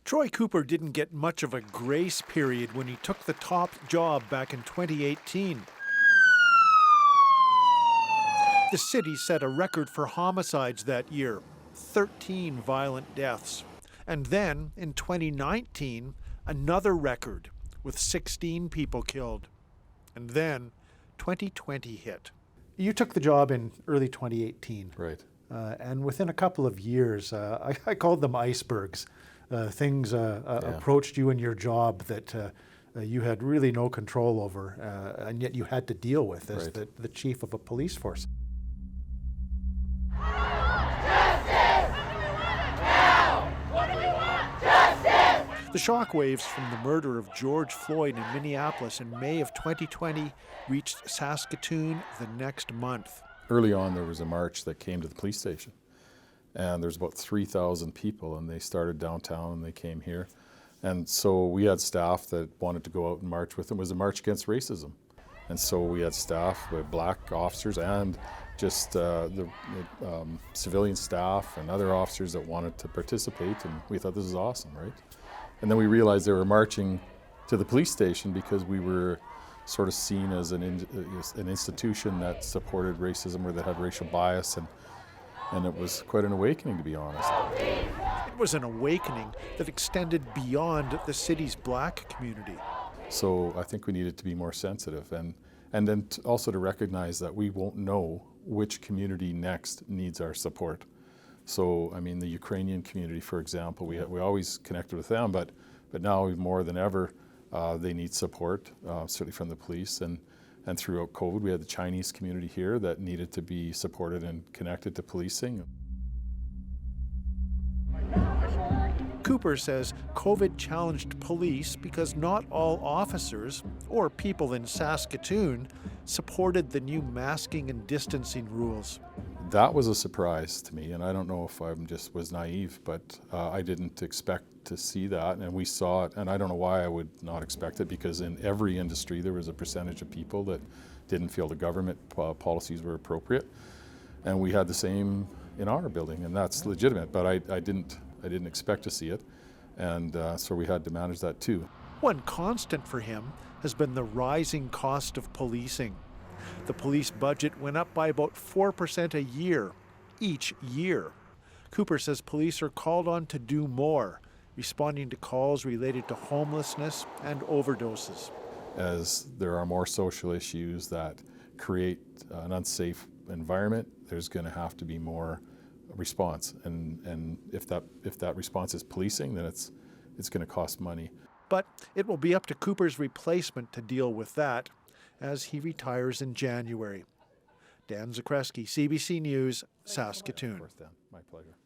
Troy Cooper didn't get much of a grace period when he took the top job back in 2018. The city set a record for homicides that year, 13 violent deaths. And then, in 2019, another record with 16 people killed. And then 2020 hit. You took the job in early 2018. Right. And within a couple of years, I called them icebergs. Things approached you in your job that you had really no control over, and yet you had to deal with as the chief of a police force. The shockwaves from the murder of George Floyd in Minneapolis in May of 2020 reached Saskatoon the next month. Early on, there was a march that came to the police station, and there's about 3,000 people, and they started downtown and they came here. And so we had staff that wanted to go out and march with them. It was a march against racism. And so we had staff, with black officers and just the civilian staff and other officers that wanted to participate, and we thought this was awesome, right? And then we realized they were marching to the police station because we were sort of seen as an institution that supported racism or that had racial bias, and it was quite an awakening, to be honest. It was an awakening that extended beyond the city's black community. So I think we needed to be more sensitive, and then also to recognize that we won't know which community next needs our support. So, I mean, the Ukrainian community, for example, we always connected with them, but now more than ever, they need support, certainly from the police. And throughout COVID, we had the Chinese community here that needed to be supported and connected to policing. Cooper says COVID challenged police because not all officers or people in Saskatoon supported the new masking and distancing rules. That was a surprise to me, and I don't know if I just was naive, but I didn't expect to see that, and we saw it, and I don't know why I would not expect it, because in every industry there was a percentage of people that didn't feel the government policies were appropriate, and we had the same in our building, and that's legitimate, but I didn't expect to see it, and so we had to manage that too. One constant for him has been the rising cost of policing. The police budget went up by about 4% a year, each year. Cooper says police are called on to do more, responding to calls related to homelessness and overdoses. As there are more social issues that create an unsafe environment, there's going to have to be more response. And if that response is policing, then it's going to cost money. But it will be up to Cooper's replacement to deal with that as he retires in January. Dan Zakreski, CBC News, Saskatoon. My pleasure.